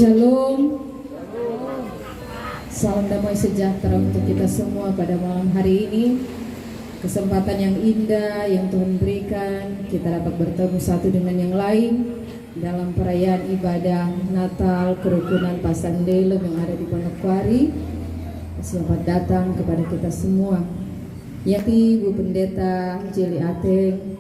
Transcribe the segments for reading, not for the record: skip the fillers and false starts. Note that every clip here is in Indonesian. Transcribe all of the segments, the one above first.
Shalom. Salam damai sejahtera untuk kita semua pada malam hari ini. Kesempatan yang indah yang Tuhan berikan, kita dapat bertemu satu dengan yang lain dalam perayaan ibadah Natal Kerukunan Pasandelem yang ada di Manokwari. Selamat datang kepada kita semua. Yakni Bu Pendeta Jeli Ateng,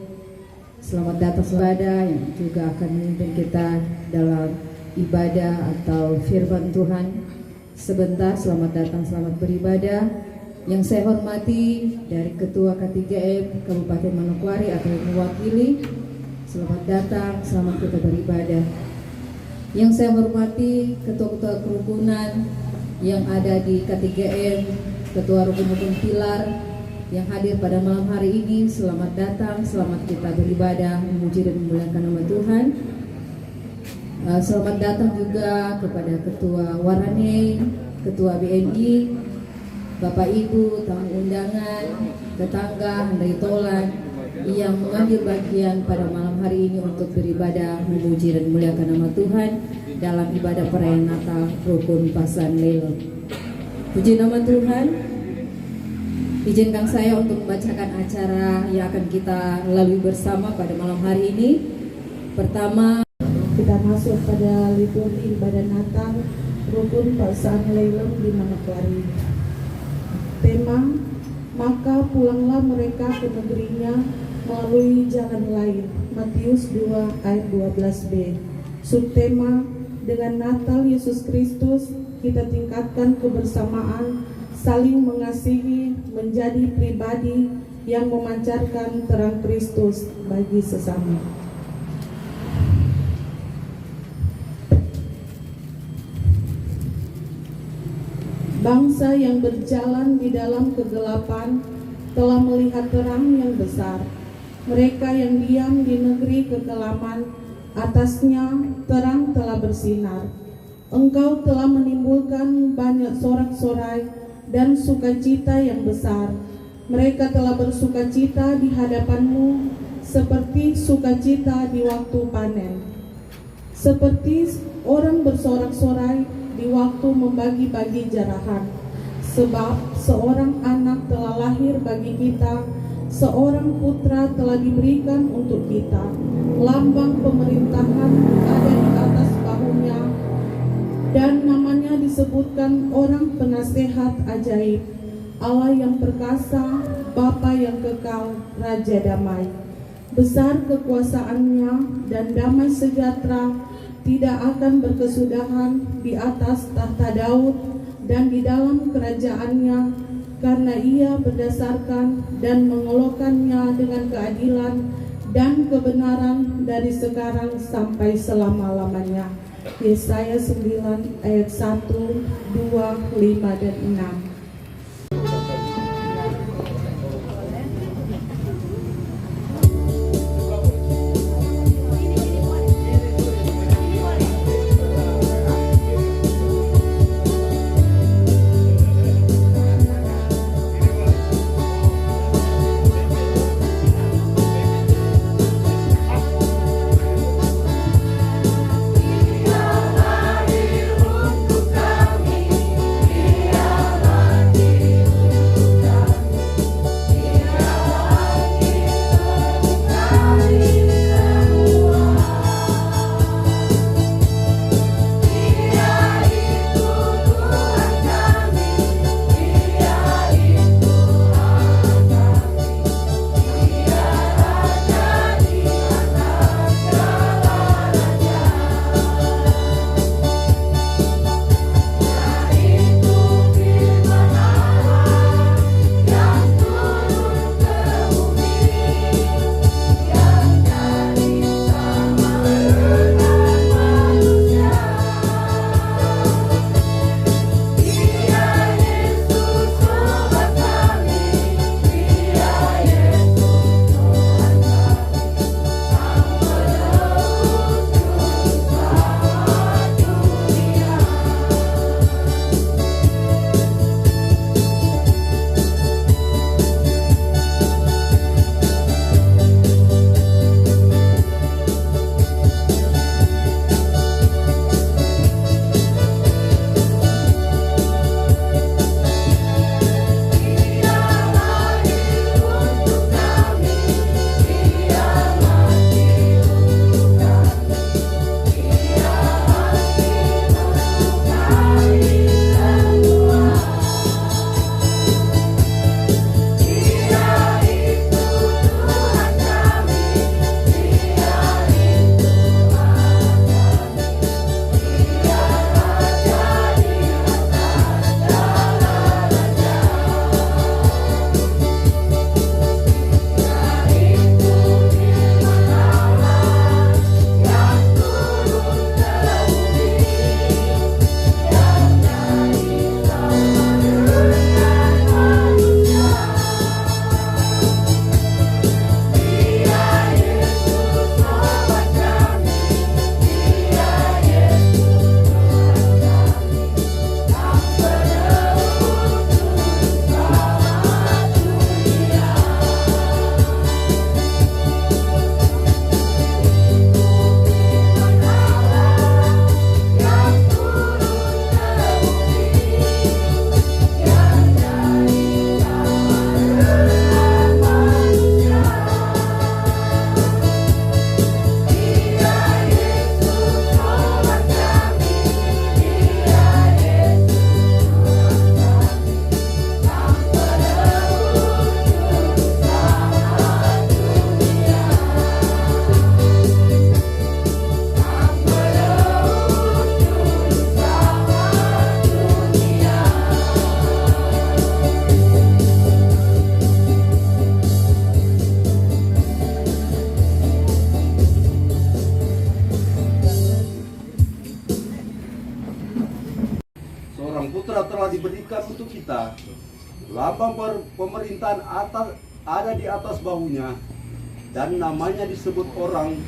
selamat datang ibadah yang juga akan memimpin kita dalam ibadah atau firman Tuhan. Sebentar, selamat datang, selamat beribadah. Yang saya hormati dari Ketua K3M Kabupaten Manokwari atau mewakili, selamat datang, selamat kita beribadah. Yang saya hormati Ketua-Ketua Kerukunan yang ada di K3M, Ketua Rukun-Rukun Pilar yang hadir pada malam hari ini, selamat datang, selamat kita beribadah, memuji dan memuliakan nama Tuhan. Selamat datang juga kepada Ketua Warane, Ketua BNI, Bapak Ibu, tamu undangan, tetangga, handai tolan yang mengambil bagian pada malam hari ini untuk beribadah, memuji dan memuliakan nama Tuhan dalam ibadah perayaan Natal Rukun Pasandelem. Puji nama Tuhan. Izinkan saya untuk membacakan acara yang akan kita lalui bersama pada malam hari ini. Pertama, kita masuk pada liturgi ibadah Natal Rukun Pasandelem di Manokwari. Tema, maka pulanglah mereka ke negerinya melalui jalan lain. Matius 2 ayat 12b. Subtema, dengan Natal Yesus Kristus kita tingkatkan kebersamaan, saling mengasihi, menjadi pribadi yang memancarkan terang Kristus bagi sesama. Bangsa yang berjalan di dalam kegelapan telah melihat terang yang besar. Mereka yang diam di negeri kekelaman, atasnya terang telah bersinar. Engkau telah menimbulkan banyak sorak-sorai dan sukacita yang besar. Mereka telah bersukacita di hadapanmu seperti sukacita di waktu panen. Seperti orang bersorak-sorai di waktu membagi-bagi jarahan. Sebab seorang anak telah lahir bagi kita, seorang putra telah diberikan untuk kita. Lambang pemerintahan ada di atas bahunya, dan namanya disebutkan Orang Penasehat Ajaib, Allah yang perkasa, Bapa yang kekal, Raja Damai. Besar kekuasaannya dan damai sejahtera tidak akan berkesudahan di atas tahta Daud dan di dalam kerajaannya, karena ia berdasarkan dan mengelolkannya dengan keadilan dan kebenaran dari sekarang sampai selama-lamanya. Yesaya 9 ayat 1, 2, 5, dan 6. Dia lahir untuk kami, Dia lahir Lambang pemerintahan ada di atas bahunya, dan namanya disebut orang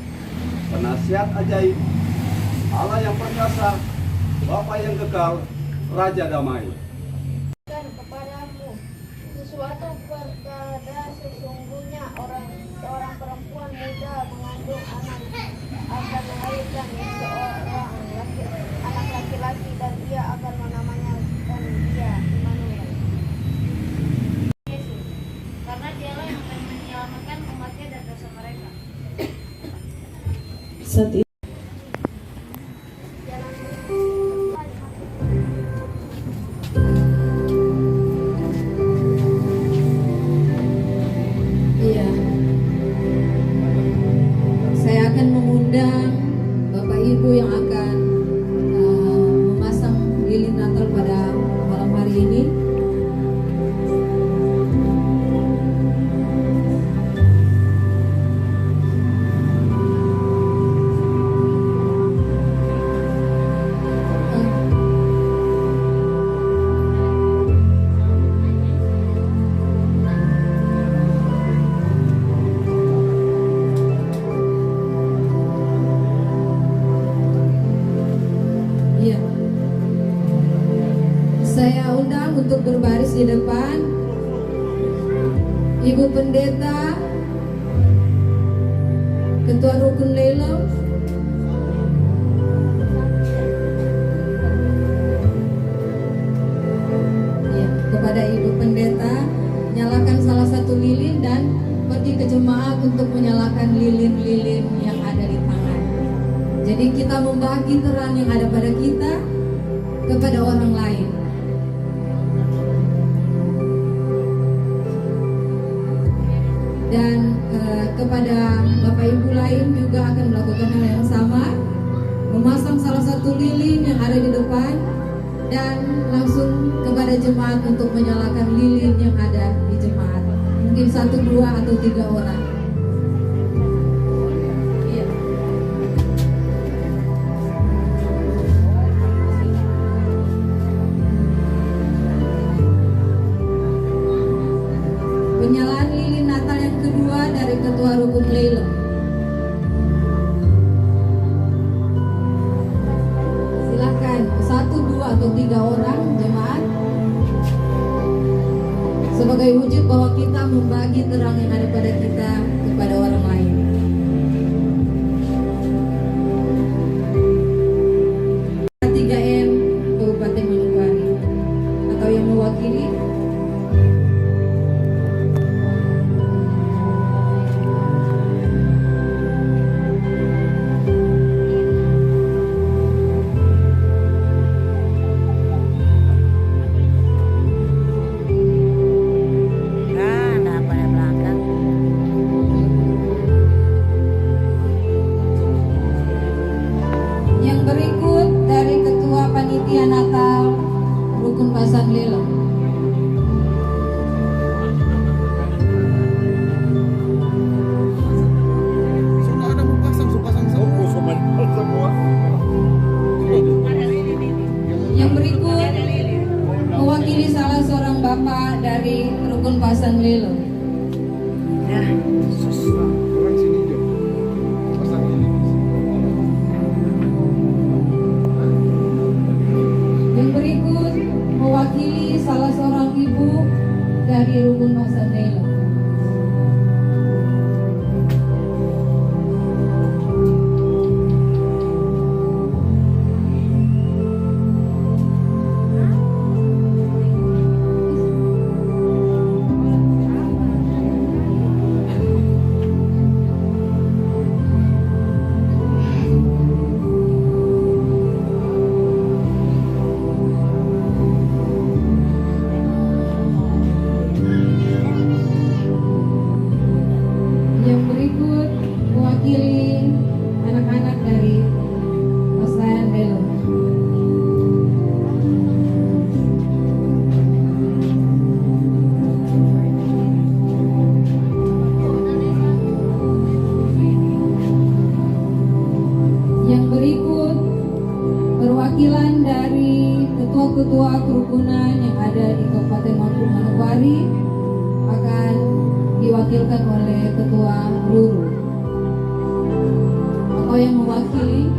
penasihat ajaib, Allah yang perkasa, Bapa yang kekal, Raja damai. Kepadamu sesuatu perkara sesungguhnya seorang perempuan muda mengandung anak akan melahirkan seorang anak laki-laki, dan dia akan menamanya dan dia Immanuel. Yesus, karena dialah yang akan menyelamatkan umatnya dari dosa mereka. Saat itu iya, saya akan mengundang Bapak Ibu yang akan memasang lilin Natal pada malam hari ini. Iya. Saya undang untuk berbaris di depan Ibu Pendeta, Ketua Rukun Lelong, ya, kepada Ibu Pendeta, nyalakan salah satu lilin dan pergi ke jemaat untuk menyalakan lilin-lilin yang ada di tangan. Jadi kita membagi terang yang ada pada kita kepada orang lain. Dan kepada Bapak Ibu lain juga akan melakukan hal yang sama, memasang salah satu lilin yang ada di depan dan langsung kepada jemaat untuk menyalakan lilin yang ada di jemaat. Mungkin 1, 2, atau 3 orang. Iya. Penyalaan lilin Natal yang kedua dari Ketua Rukun Lelong. Silakan 1, 2, atau 3 orang jemaat, sebagai wujud bahwa kita membagi terang yang ada pada kita kepada orang lain. Kabupaten Manokwari atau yang mewakili. Yang berikut dari Ketua Panitia Natal Rukun Pasan Lelong. Sudah ada mau pasang semua. Yang berikut mewakili salah seorang bapak dari Rukun Pasan Lelong. Orang sini juga. Pasang ini. Yang berikut mewakili salah seorang ibu dari Rukun Pasan Lelong. Yang berikut mewakili anak-anak dari Pasan Lelong. Yang berikut perwakilan dari ketua-ketua kerukunan yang ada di Kabupaten Manokwari. oleh Ketua Ruru. Engkau yang mewakili.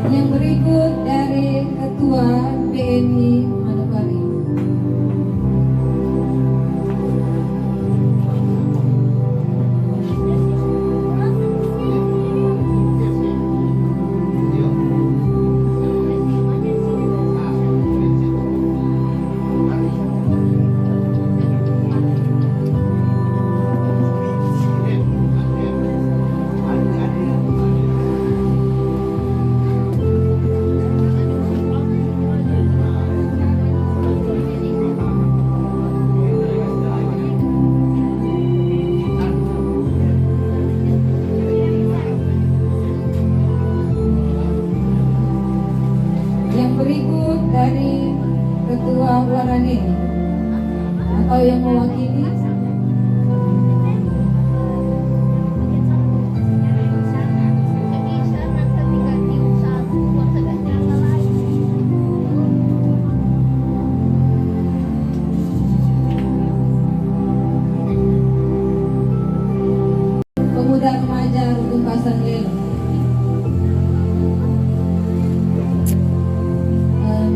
Yang berikut dari Ketua BNI Manokwari. Yang berikut dari Ketua Warane. Engkau yang mewakili. Pemuda Remaja Rukun Pasang Lelo.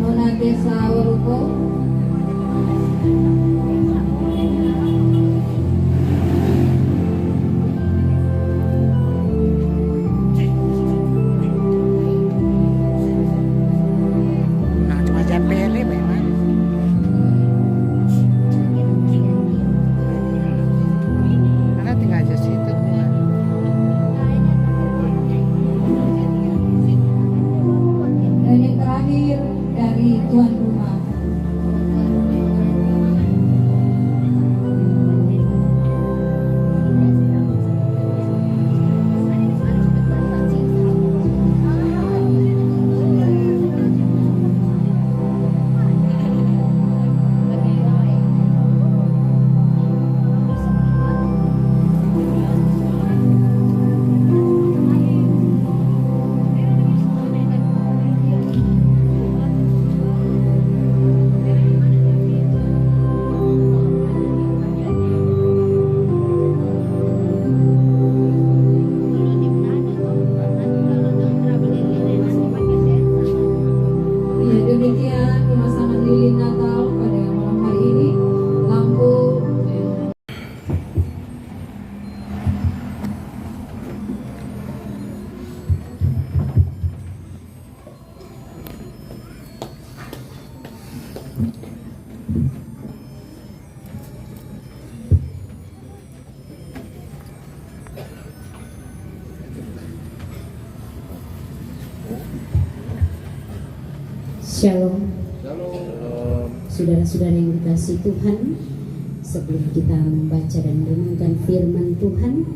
Nona Desa Waruko. Nah, cuma JPL memang. Karena tinggal aja situ. Dan yang terakhir dari tuan rumah. Ya, demikian pemasangan lilin Natal pada malam hari ini. Lampu Shalom, saudara-saudara yang dikasihi Tuhan. Sebelum kita membaca dan merenungkan firman Tuhan,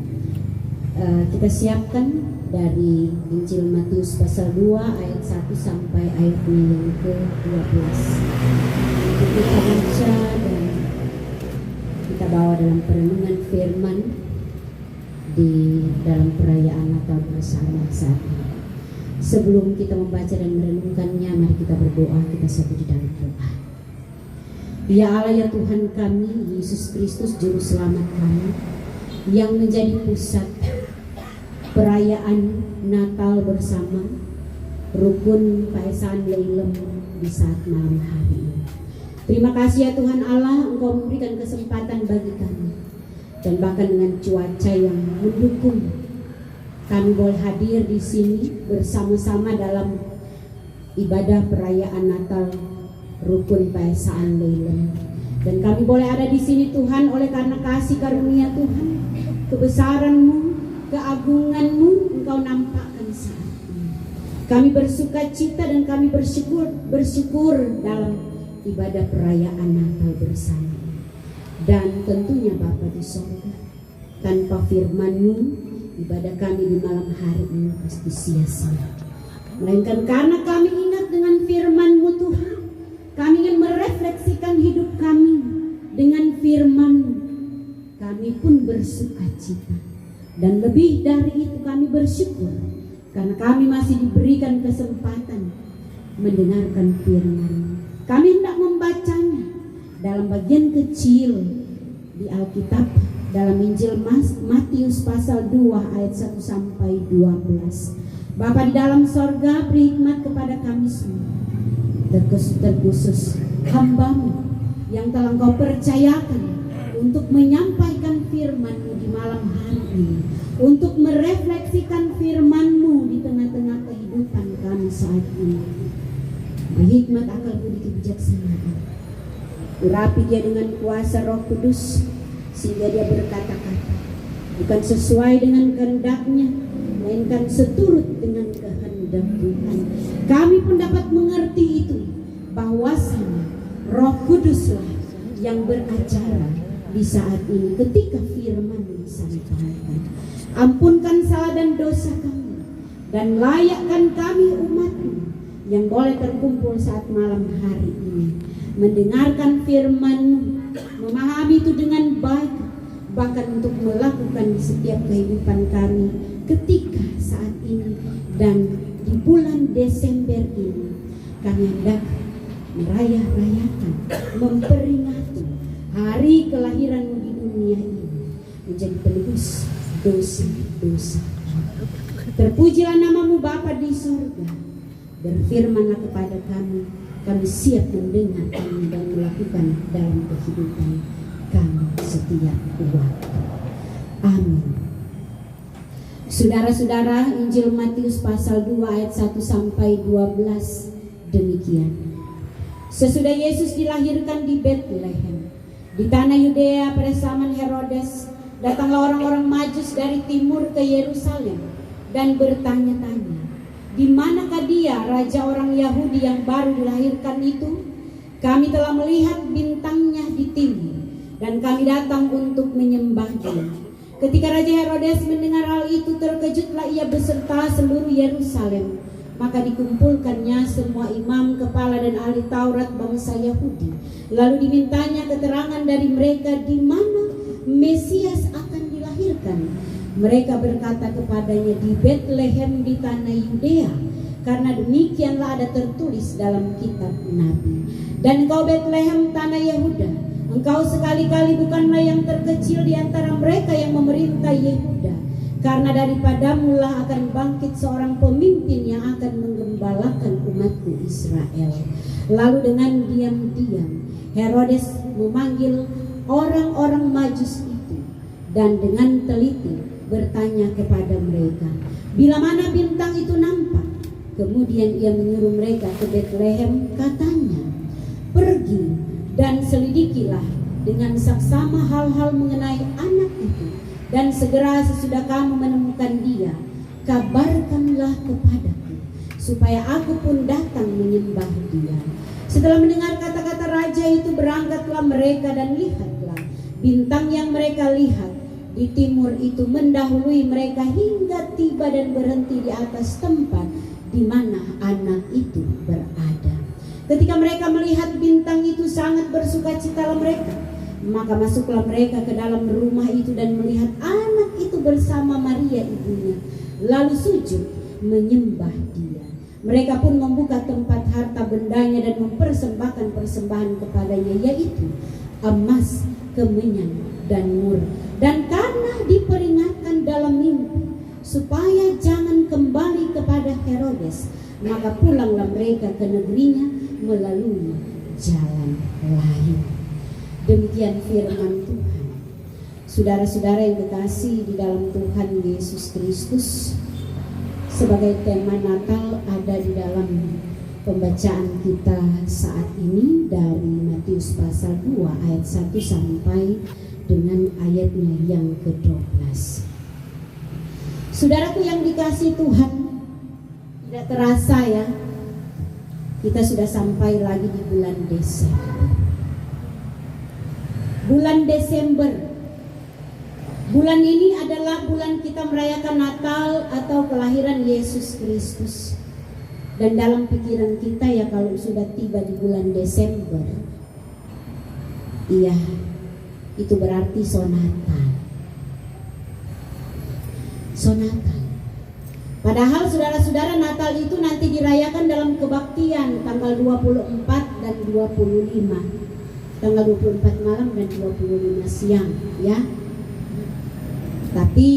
kita siapkan dari Injil Matius pasal 2 ayat 1 sampai ayatnya yang ke-12. Kita baca dan kita bawa dalam perenungan firman di dalam perayaan Natal bersama saat ini. Sebelum kita membaca dan merenungkannya, mari kita berdoa, kita satu di dalam doa. Ya Allah, ya Tuhan kami, Yesus Kristus Juru Selamat kami, yang menjadi pusat perayaan Natal bersama Rukun Paesaan Leilem di saat malam hari ini. Terima kasih ya Tuhan Allah, Engkau memberikan kesempatan bagi kami, dan bahkan dengan cuaca yang mendukung, kami boleh hadir di sini bersama-sama dalam ibadah perayaan Natal Rukun Paesaan Leilem. Dan kami boleh ada di sini Tuhan oleh karena kasih karunia Tuhan, kebesaran-Mu, keagungan-Mu Engkau nampakkan saat ini. Kami bersuka cita dan kami bersyukur dalam ibadah perayaan Natal bersama. Dan tentunya Bapa di sorga, tanpa firman-Mu ibadah kami di malam hari ini pasti sia-sia. Melainkan karena kami ingat dengan firman-Mu Tuhan, kami ingin merefleksikan hidup kami dengan firman-Mu. Kami pun bersukacita. Dan lebih dari itu kami bersyukur karena kami masih diberikan kesempatan mendengarkan firman-Mu. Kami hendak membacanya dalam bagian kecil di Alkitab, dalam Injil Matius pasal 2 ayat 1 sampai 12. Bapa di dalam sorga, beri hikmat kepada kami semua, terkhusus hamba-Mu yang telah Engkau percayakan untuk menyampaikan firman-Mu di malam hari ini, untuk merefleksikan firman-Mu di tengah-tengah kehidupan kami saat ini. Beri hikmat, akal budi, kebijaksanaan. Urapi dia dengan kuasa Roh Kudus sehingga dia berkata-kata bukan sesuai dengan kehendak-Nya, melainkan seturut dengan kehendak Tuhan. Kami pun dapat mengerti itu, bahwasanya Roh Kuduslah yang beracara di saat ini ketika firman disampaikan. Ampunkan salah dan dosa kami, dan layakkan kami umat-Mu yang boleh terkumpul saat malam hari ini, mendengarkan firman-Mu, memahami itu dengan baik, bahkan untuk melakukan di setiap kehidupan kami ketika saat ini dan di bulan Desember ini. Kami hendak merayah-rayakan, memperingati hari kelahiran-Mu di dunia ini, menjadi penebus dosa-dosa. Terpujilah nama-Mu Bapa di surga. Berfirmanlah kepada kami, kami siap mendengar dan melakukan dalam kehidupan kami setiap waktu. Amin. Saudara-saudara, Injil Matius pasal 2 ayat 1 sampai 12 demikian. Sesudah Yesus dilahirkan di Betlehem, di tanah Yudea pada zaman Herodes, datanglah orang-orang Majus dari timur ke Yerusalem dan bertanya-tanya, di manakah dia, raja orang Yahudi yang baru dilahirkan itu? Kami telah melihat bintangnya di timur, dan kami datang untuk menyembah dia. Ketika Raja Herodes mendengar hal itu, terkejutlah ia beserta seluruh Yerusalem. Maka dikumpulkannya semua imam, kepala dan ahli Taurat bangsa Yahudi. Lalu dimintanya keterangan dari mereka di mana Mesias akan dilahirkan. Mereka berkata kepadanya, di Betlehem di tanah Yudea, karena demikianlah ada tertulis dalam kitab Nabi. Dan engkau Betlehem tanah Yehuda, engkau sekali-kali bukanlah yang terkecil di antara mereka yang memerintah Yehuda, karena daripadamu lah akan bangkit seorang pemimpin yang akan menggembalakan umatku Israel. Lalu dengan diam-diam Herodes memanggil orang-orang Majus itu, dan dengan teliti bertanya kepada mereka, bila mana bintang itu nampak. Kemudian ia menyuruh mereka ke Betlehem, katanya, pergi dan selidikilah dengan saksama hal-hal mengenai anak itu, dan segera sesudah kamu menemukan dia, kabarkanlah kepadaku, supaya aku pun datang menyembah dia. Setelah mendengar kata-kata raja itu, berangkatlah mereka, dan lihatlah bintang yang mereka lihat di timur itu mendahului mereka hingga tiba dan berhenti di atas tempat di mana anak itu berada. Ketika mereka melihat bintang itu, sangat bersukacitalah mereka. Maka masuklah mereka ke dalam rumah itu dan melihat anak itu bersama Maria ibunya, lalu sujud menyembah dia. Mereka pun membuka tempat harta bendanya dan mempersembahkan persembahan kepadanya, yaitu emas, kemenyan, dan mur. Dan karena diperingatkan dalam mimpi supaya jangan kembali kepada Herodes, maka pulanglah mereka ke negerinya melalui jalan lain. Demikian firman Tuhan. Saudara-saudara yang kekasih di dalam Tuhan Yesus Kristus, sebagai tema Natal ada di dalam pembacaan kita saat ini dari Matius pasal 2 ayat 1 sampai dengan ayatnya yang ke-12. Saudaraku yang dikasihi Tuhan, tidak terasa ya, kita sudah sampai lagi di bulan Desember. Bulan Desember Bulan ini adalah bulan kita merayakan Natal atau kelahiran Yesus Kristus. Dan dalam pikiran kita ya, kalau sudah tiba di bulan Desember, iya, itu berarti sonatan. Sonatan. Padahal saudara-saudara, Natal itu nanti dirayakan dalam kebaktian tanggal 24 dan 25. Tanggal 24 malam dan 25 siang, ya. Tapi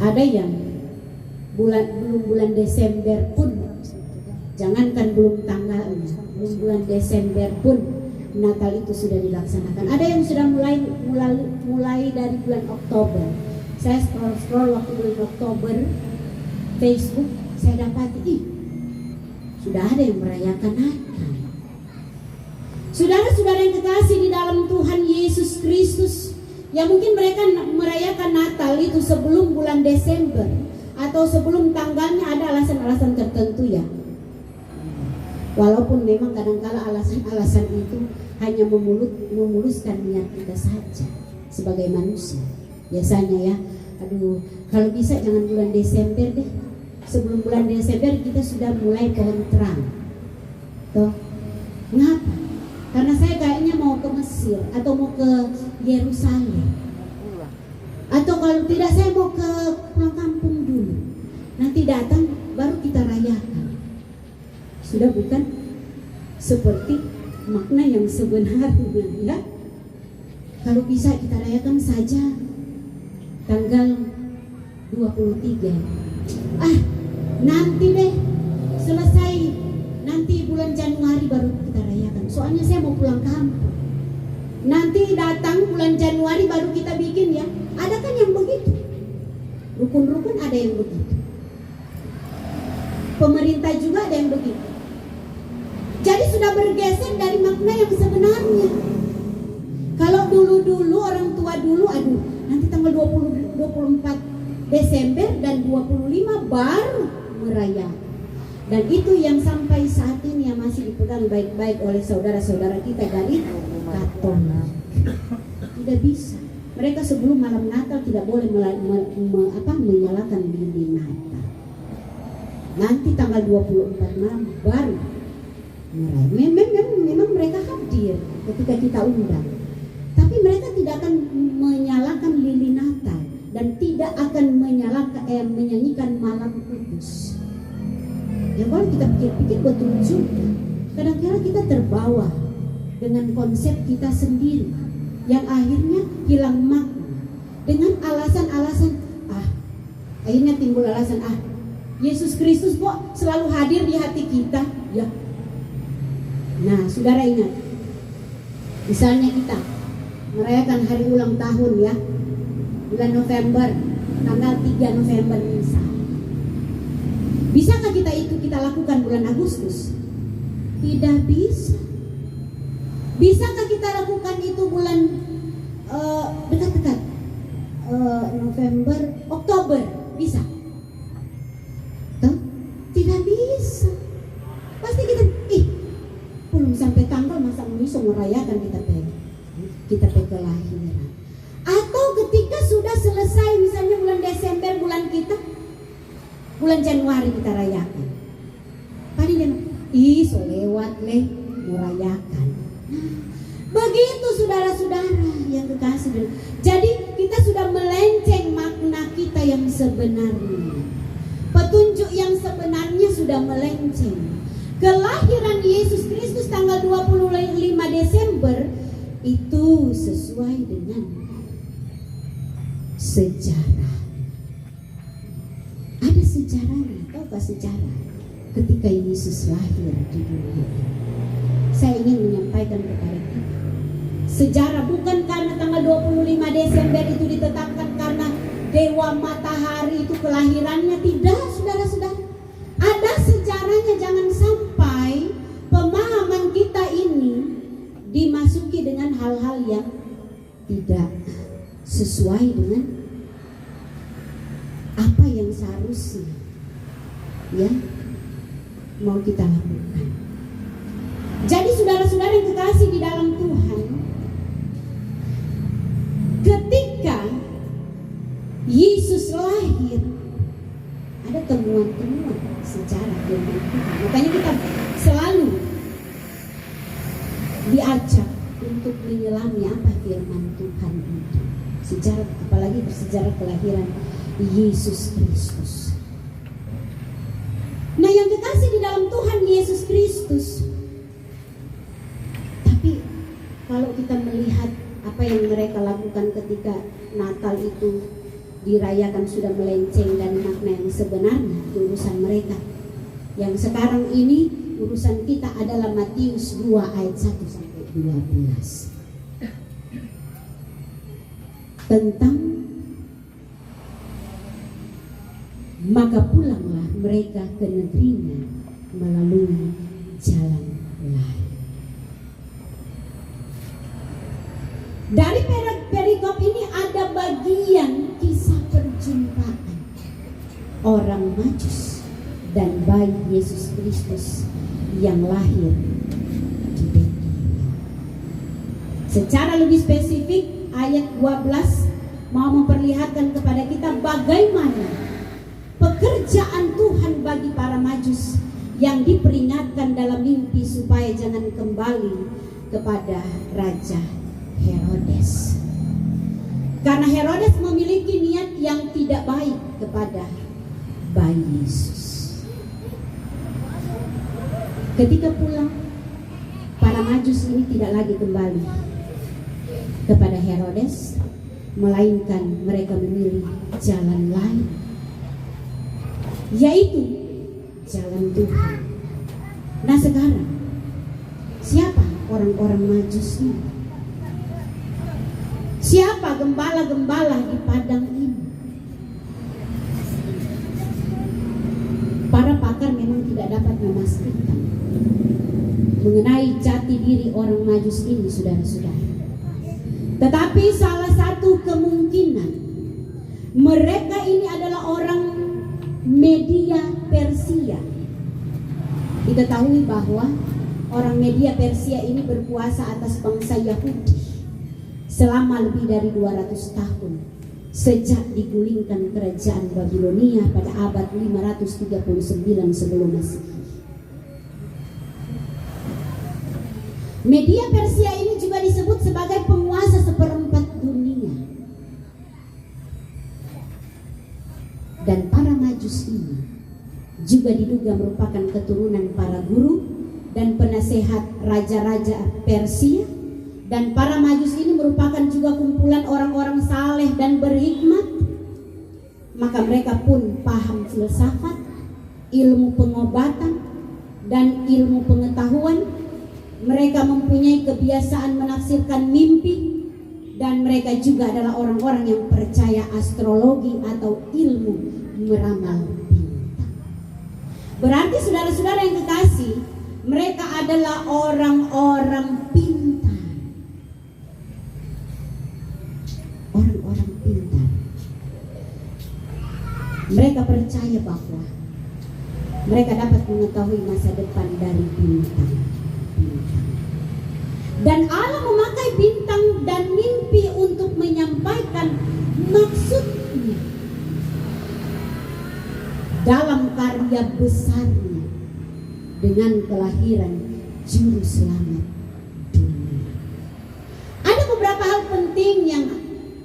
ada yang belum bulan Desember pun, jangankan belum tanggalnya, belum bulan Desember pun Natal itu sudah dilaksanakan. Ada yang sudah mulai dari bulan Oktober. Saya scroll waktu bulan Oktober Facebook, saya dapati sudah ada yang merayakan Natal. Saudara-saudara yang kekasih di dalam Tuhan Yesus Kristus, ya mungkin mereka merayakan Natal itu sebelum bulan Desember atau sebelum tanggalnya, ada alasan-alasan tertentu ya. Walaupun memang kadang-kala alasan-alasan itu hanya memuluskan niat kita saja sebagai manusia. Biasanya ya, aduh kalau bisa jangan bulan Desember deh. Sebelum bulan Desember kita sudah mulai pohon terang. Toh, ngapa? Karena saya kayaknya mau ke Mesir atau mau ke Yerusalem. Atau kalau tidak saya mau ke pulang kampung dulu. Nanti datang baru kita rayakan. Sudah bukan seperti makna yang sebenarnya ya. Kalau bisa kita rayakan saja tanggal 23. Nanti deh selesai, nanti bulan Januari baru kita rayakan. Soalnya saya mau pulang kampung. Nanti datang bulan Januari baru kita bikin ya. Ada kan yang begitu? Rukun-rukun ada yang begitu. Pemerintah juga ada yang begitu. Jadi sudah bergeser dari makna yang sebenarnya. Kalau dulu-dulu orang tua dulu, aduh nanti tanggal 24 Desember dan 25 baru merayakan. Dan itu yang sampai saat ini yang masih dipegang baik-baik oleh saudara-saudara kita dari Katolik. Tidak bisa. Mereka sebelum malam Natal tidak boleh menyalakan lilin Natal. Nanti tanggal 24 malam baru merayakan. Memang mereka hadir ketika kita undang. Tapi mereka tidak akan menyalakan lilin Natal dan tidak akan menyanyikan malam kudus. Ya kalau kita pikir-pikir betul juga. Kadang-kadang kita terbawa dengan konsep kita sendiri yang akhirnya hilang makna dengan alasan-alasan. Akhirnya timbul alasan Yesus Kristus kok selalu hadir di hati kita ya. Nah saudara ingat, misalnya kita merayakan hari ulang tahun ya, bulan November, tanggal 3 November misal. Bisakah kita lakukan bulan Agustus? Tidak bisa. Bisakah kita lakukan itu bulan dekat-dekat November, Oktober? Bisa? Tidak bisa. Pasti kita belum sampai tanggal masa bisa merayakan kita kelahiran. Atau ketika sudah selesai misalnya bulan Desember, bulan kita, bulan Januari kita rayakan. Tadi dia so lewat merayakan. Begitu saudara-saudara yang kekasih. Jadi kita sudah melenceng makna kita yang sebenarnya. Petunjuk yang sebenarnya sudah melenceng. Kelahiran Yesus Kristus tanggal 25 Desember itu sesuai dengan sejarah. Ada sejarahnya, tahukah sejarah ketika Yesus lahir di dunia? Saya ingin menyampaikan kepada kita sejarah bukan karena tanggal 25 Desember itu ditetapkan karena dewa matahari itu kelahirannya, tidak saudara-saudara. Ada sejarahnya, jangan sampai pemahaman kita ini dimasuki dengan hal-hal yang tidak sesuai dengan apa yang seharusnya ya mau kita lakukan. Jadi saudara-saudara yang kekasih di dalam Tuhan, temuan-temuan sejarah firman Tuhan. Makanya kita selalu diajak untuk menyelami apa firman Tuhan itu. Sejarah, apalagi bersejarah kelahiran Yesus Kristus. Nah, yang kekasih di dalam Tuhan Yesus Kristus. Tapi kalau kita melihat apa yang mereka lakukan ketika Natal itu dirayakan sudah melenceng dari makna yang sebenarnya, itu urusan mereka. Yang sekarang ini urusan kita adalah Matius 2 ayat 1 sampai 12. Tentang maka pulanglah mereka ke negerinya melalui jalan lain. Dari perikop ini ada bagian kisah perjumpaan orang Majus dan bayi Yesus Kristus yang lahir di Betlehem. Secara lebih spesifik, ayat 12 mau memperlihatkan kepada kita bagaimana pekerjaan Tuhan bagi para Majus yang diperingatkan dalam mimpi supaya jangan kembali kepada Raja Herodes. Karena Herodes memiliki niat yang tidak baik kepada bayi Yesus. Ketika pulang, para Majus ini tidak lagi kembali kepada Herodes, melainkan mereka memilih jalan lain, yaitu jalan Tuhan. Nah, sekarang siapa orang-orang Majus ini? Siapa gembala-gembala di padang ini? Para pakar memang tidak dapat memastikan mengenai jati diri orang Majus ini, saudara-saudara. Tetapi salah satu kemungkinan mereka ini adalah orang Media Persia. Diketahui bahwa orang Media Persia ini berkuasa atas bangsa Yahudi selama lebih dari 200 tahun sejak digulingkan kerajaan Babilonia pada abad 539 sebelum Masehi. Media Persia ini juga disebut sebagai penguasa seperempat dunia. Dan para Majus ini juga diduga merupakan keturunan para guru dan penasehat raja-raja Persia. Dan para Majus ini merupakan juga kumpulan orang-orang saleh dan berhikmat. Maka mereka pun paham filsafat, ilmu pengobatan, dan ilmu pengetahuan. Mereka mempunyai kebiasaan menafsirkan mimpi. Dan mereka juga adalah orang-orang yang percaya astrologi atau ilmu meramal bintang. Berarti saudara-saudara yang kekasih, mereka adalah orang-orang pintar. Orang-orang pintar. Mereka percaya bahwa mereka dapat mengetahui masa depan dari bintang. Dan Allah memakai bintang dan mimpi untuk menyampaikan maksudnya dalam karya besarnya dengan kelahiran juru selamat dunia. Ada beberapa hal penting yang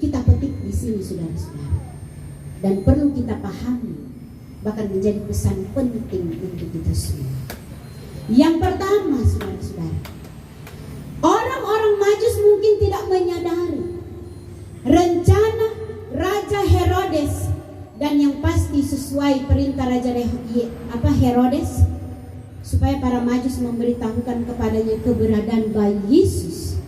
kita petik di sini, saudara-saudara, dan perlu kita pahami, bahkan menjadi pesan penting untuk kita semua. Yang pertama, saudara-saudara, orang-orang Majus mungkin tidak menyadari rencana Raja Herodes, dan yang pasti sesuai perintah Raja Herodes supaya para Majus memberitahukan kepadanya keberadaan bayi Yesus.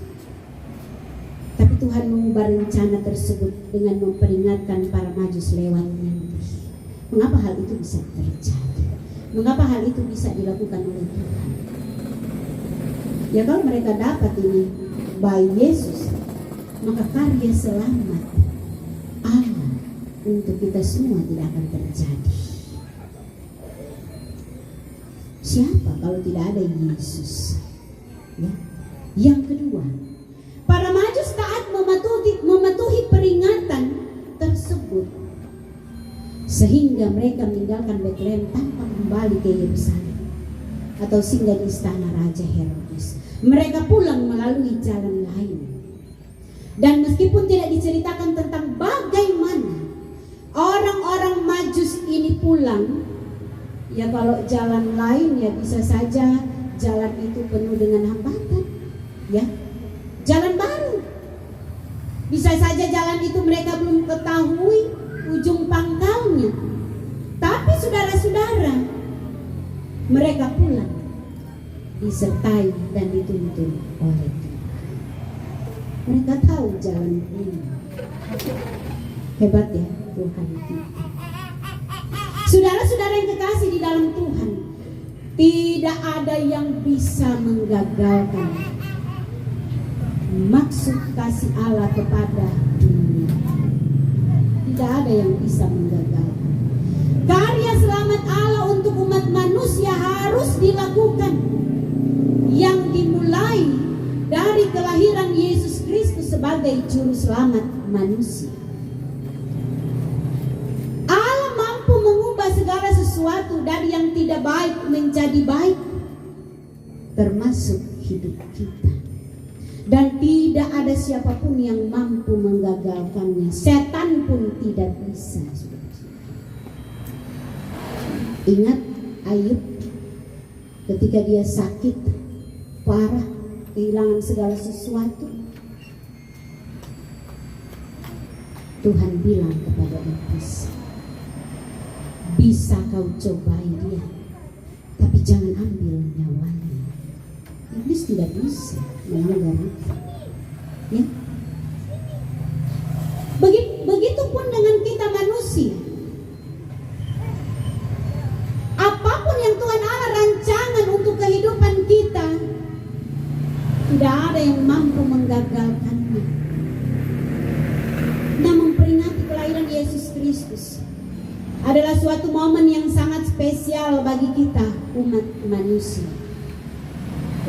Tapi Tuhan mengubah rencana tersebut dengan memperingatkan para Majus lewat mimpi. Mengapa hal itu bisa terjadi? Mengapa hal itu bisa dilakukan oleh Tuhan? Ya, kalau mereka dapat ini bayi Yesus, maka karya selamat Allah untuk kita semua tidak akan terjadi. Siapa kalau tidak ada Yesus? Ya. Yang kedua, para Majus taat mematuhi peringatan tersebut sehingga mereka meninggalkan Betlehem tanpa kembali ke Yerusalem atau singgah di istana Raja Herodes. Mereka pulang melalui jalan lain. Dan meskipun tidak diceritakan tentang bagaimana orang-orang Majus ini pulang, ya kalau jalan lain ya bisa saja jalan itu penuh dengan hambatan, ya. Jalan baru. Bisa saja jalan itu mereka belum ketahui ujung pangkalnya. Tapi saudara-saudara, mereka pulang disertai dan dituntun oleh Tuhan. Mereka tahu jalan ini. Hebat ya Tuhan kita. Saudara-saudara yang kekasih di dalam Tuhan, tidak ada yang bisa menggagalkan maksud kasih Allah kepada dunia. Tidak ada yang bisa menggagalkan. Karya selamat Allah untuk umat manusia harus dilakukan, yang dimulai dari kelahiran Yesus Kristus sebagai juru selamat manusia. Allah mampu mengubah segala sesuatu dari yang tidak baik menjadi baik, termasuk hidup kita. Dan tidak ada siapapun yang mampu menggagalkannya. Setan pun tidak bisa. Ingat Ayub ketika dia sakit parah, kehilangan segala sesuatu, Tuhan bilang kepada iblis, bisa kau cobai dia, tapi jangan ambil nyawanya. Iblis tidak bisa melanggar itu, ya. Begitupun dengan kita manusia. Apapun yang Tuhan Allah rancangan untuk kehidupan kita, tidak ada yang mampu menggagalkannya. Nah, memperingati kelahiran Yesus Kristus adalah suatu momen yang sangat spesial bagi kita, umat manusia,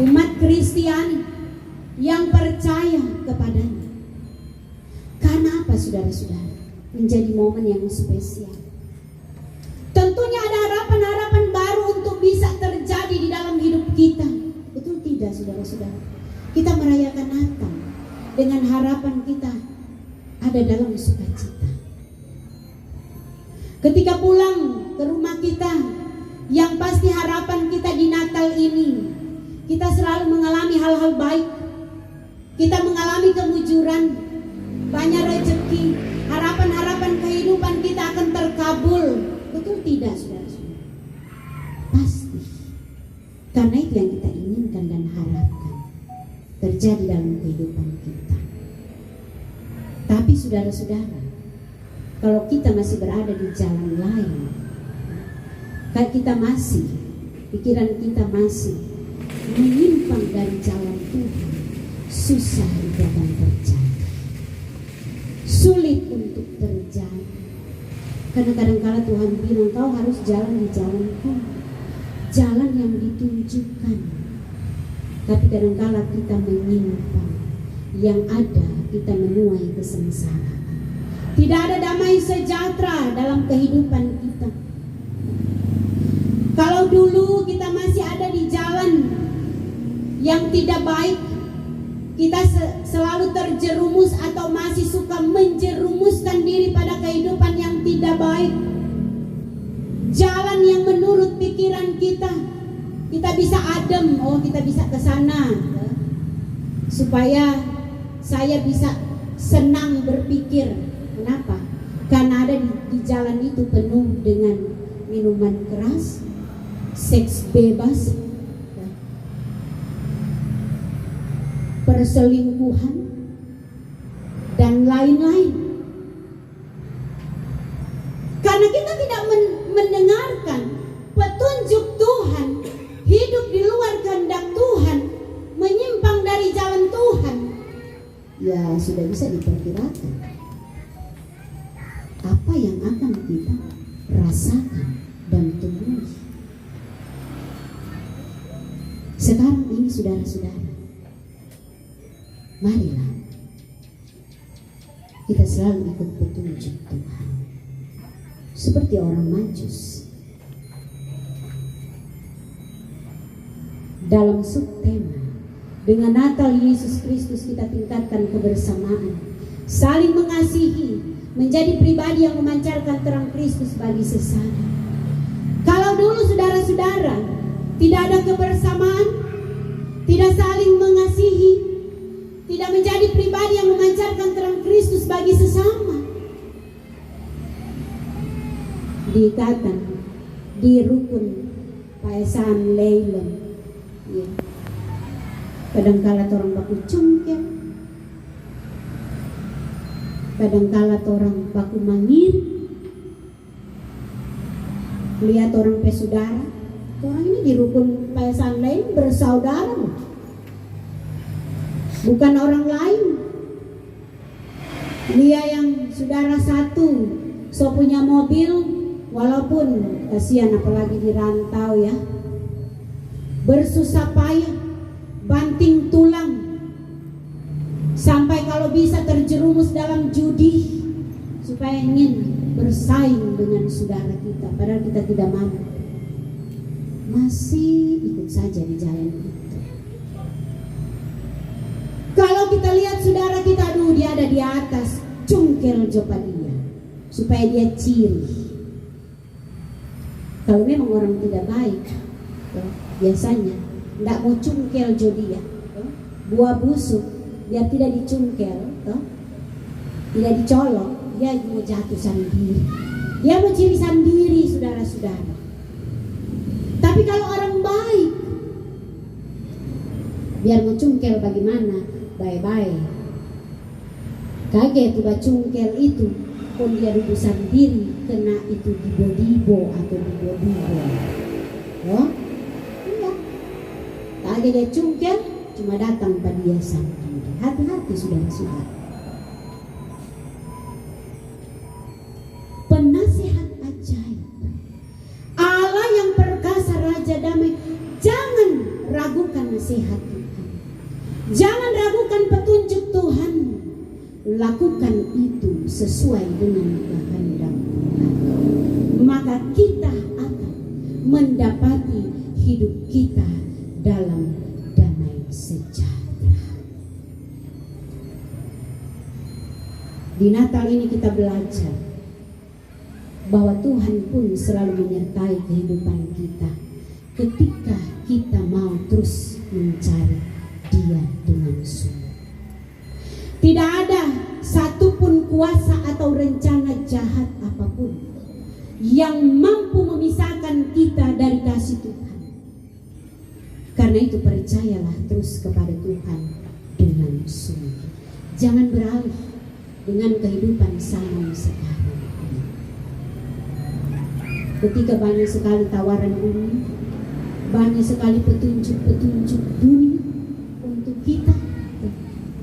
umat Kristiani yang percaya kepadanya. Karena apa saudara-saudara menjadi momen yang spesial? Tentunya ada harapan-harapan baru untuk bisa terjadi di dalam hidup kita. Betul tidak saudara-saudara? Kita merayakan Natal dengan harapan kita ada dalam sukacita. Ketika pulang ke rumah kita, yang pasti harapan kita di Natal ini, kita selalu mengalami hal-hal baik. Kita mengalami kemujuran, banyak rezeki, harapan-harapan kehidupan kita akan terkabul. Betul tidak saudara-saudara? Pasti. Karena itu yang kita inginkan dan harapkan terjadi dalam kehidupan kita. Tapi saudara-saudara, kalau kita masih berada di jalan lain, kayak kita masih, pikiran kita masih menyimpang dari jalan Tuhan, susah itu akan terjadi, sulit untuk terjadi. Karena kadang-kala Tuhan bilang kau harus jalan di jalanku, jalan yang ditunjukkan. Tapi kadang-kala kita menyimpang, yang ada kita menuai kesengsaraan. Tidak ada damai sejahtera dalam kehidupan kita. Kalau dulu kita masih ada di jalan yang tidak baik, kita selalu terjerumus atau masih suka menjerumuskan diri pada kehidupan yang tidak baik, jalan yang menurut pikiran kita bisa adem, oh kita bisa ke sana, supaya saya bisa senang berpikir. Kenapa? Karena ada di jalan itu penuh dengan minuman keras, seks bebas, perselingkuhan, dan lain-lain. Karena kita tidak mendengarkan petunjuk Tuhan, hidup di luar kehendak Tuhan, menyimpang dari jalan Tuhan, ya sudah bisa diperkirakan apa yang akan kita rasakan dan temui. Sekarang ini saudara-saudara, marilah kita selalu ikut petunjuk Tuhan, seperti orang Majus. Dalam subtema dengan Natal Yesus Kristus kita tingkatkan kebersamaan, saling mengasihi, menjadi pribadi yang memancarkan terang Kristus bagi sesama. Kalau dulu saudara-saudara tidak ada kebersamaan, tidak saling mengasihi, tidak menjadi pribadi yang memancarkan terang Kristus bagi sesama, di ikatan, di rukun paesan leilem, ya. Kadangkala orang baku cungkel, kadangkala orang baku mangir, lihat orang pesudara, orang ini di rukun paesan lain bersaudara, bukan orang lain. Dia yang saudara satu, so punya mobil, walaupun kasihan apalagi di rantau ya, bersusah payah, banting tulang, sampai kalau bisa terjerumus dalam judi supaya ingin bersaing dengan saudara kita, padahal kita tidak mampu, masih ikut saja di jalan itu. Kalau kita lihat saudara kita, aduh dia ada di atas, cungkel jopa dia supaya dia ciri. Kalau memang orang tidak baik, biasanya tidak mau cungkel jo dia, buah busuk biar tidak dicungkel, tidak dicolok, dia mau jatuh sendiri, dia mau ciri sendiri, saudara-saudara. Tapi kalau orang baik, biar mau cungkel bagaimana, bye-bye. Kaget tuh cungkel itu, pun dia duduk sendiri, kena itu dibo-dibo atau dibo-dibo. Oh, iya. Kaget dia cungkel, cuma datang pada dia sendiri. Hati-hati saudara-saudara. Penasihat ajaib, Allah yang perkasa, Raja damai, jangan ragukan nasihat Tuhan, jangan ragukan petunjuk Tuhan. Lakukan itu sesuai dengan kehendak Tuhan, maka kita akan mendapati hidup kita dalam damai sejahtera. Di Natal ini kita belajar bahwa Tuhan pun selalu menyertai kehidupan kita ketika kita mau terus mencari Dia dengan sungguh. Tidak ada satupun kuasa atau rencana jahat apapun yang mampu memisahkan kita dari kasih Tuhan. Karena itu percayalah terus kepada Tuhan dengan sungguh. Jangan beralih dengan kehidupan zaman sekarang. Ketika banyak sekali tawaran dunia, banyak sekali petunjuk-petunjuk dunia untuk kita,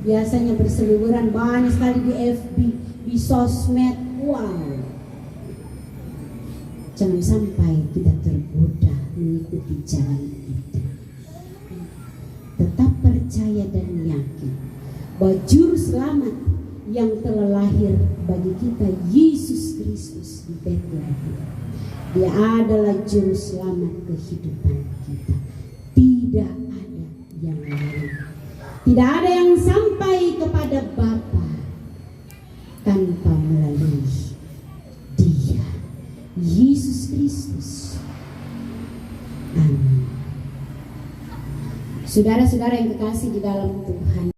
biasanya berseliweran banyak sekali di FB, di sosmed. Wow, jangan sampai kita tergoda mengikuti jalan itu. Tetap percaya dan yakin bahwa juru selamat yang telah lahir bagi kita, Yesus Kristus di Betlehem, Dia adalah juru selamat kehidupan kita. Tidak ada yang lain. Tidak ada yang sampai kepada Bapa tanpa melalui Dia, Yesus Kristus. Amin. Saudara-saudara yang kekasih di dalam Tuhan,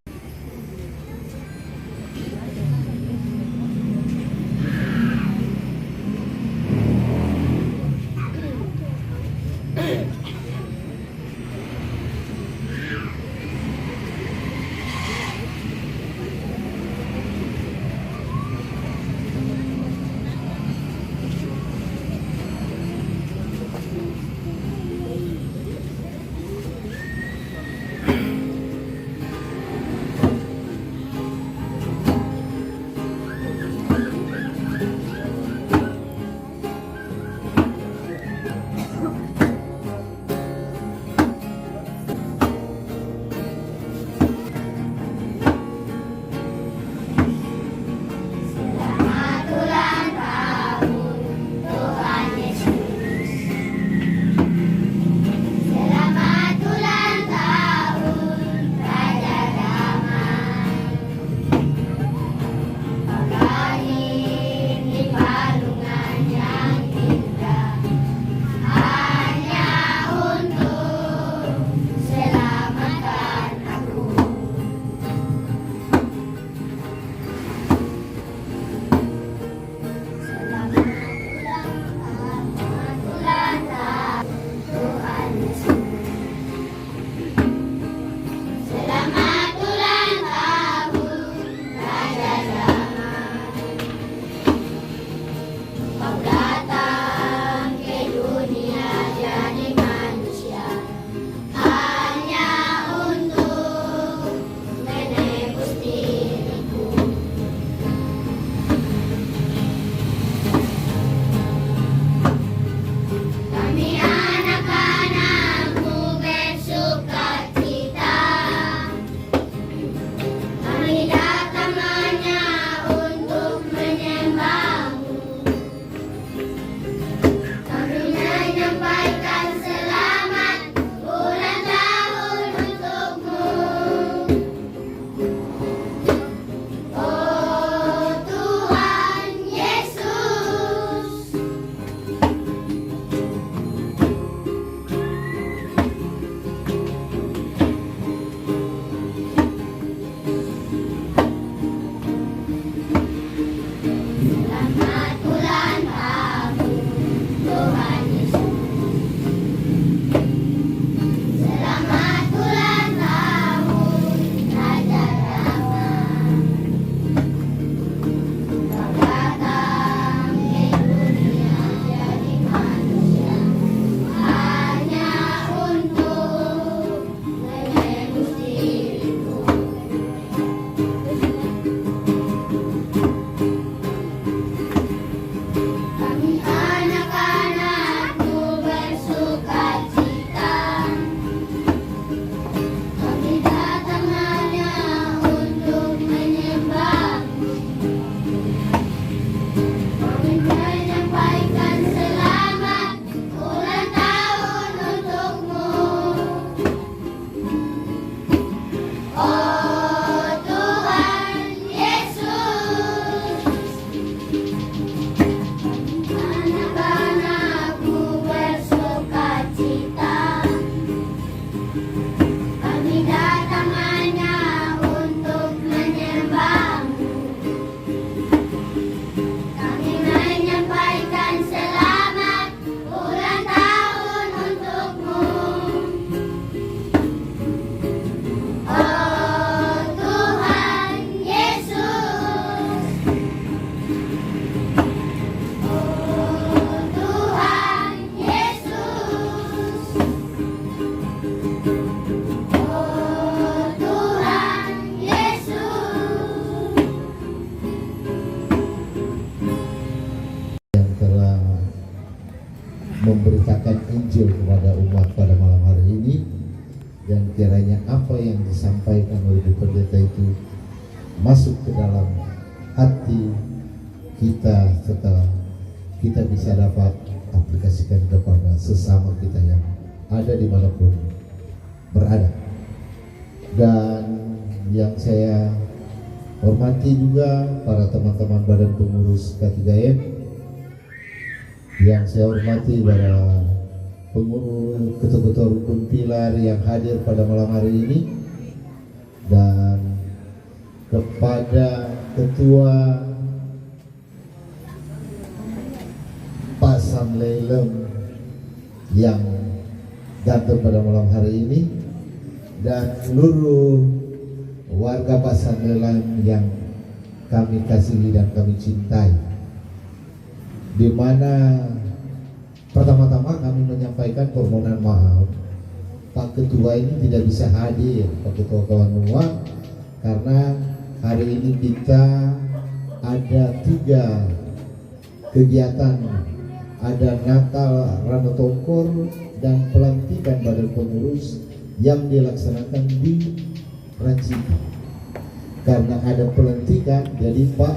memberitakan Injil kepada umat pada malam hari ini, dan kiranya apa yang disampaikan oleh pendeta itu masuk ke dalam hati kita setelah kita bisa dapat aplikasikan kepada sesama kita yang ada dimanapun berada. Dan yang saya hormati juga para teman-teman Badan Pengurus K3M, yang saya hormati para pengurus ketua-ketua rukun pilar yang hadir pada malam hari ini, dan kepada ketua Pasan Leilem yang datang pada malam hari ini, dan seluruh warga Pasan Leilem yang kami kasihi dan kami cintai, di mana pertama-tama kami menyampaikan permohonan maaf Pak Ketua ini tidak bisa hadir, Pak Ketua kawan semua, karena hari ini kita ada 3 kegiatan, ada Natal Rano Tongkor dan pelantikan Badan Pengurus yang dilaksanakan di Rancidi. Karena ada pelantikan, jadi Pak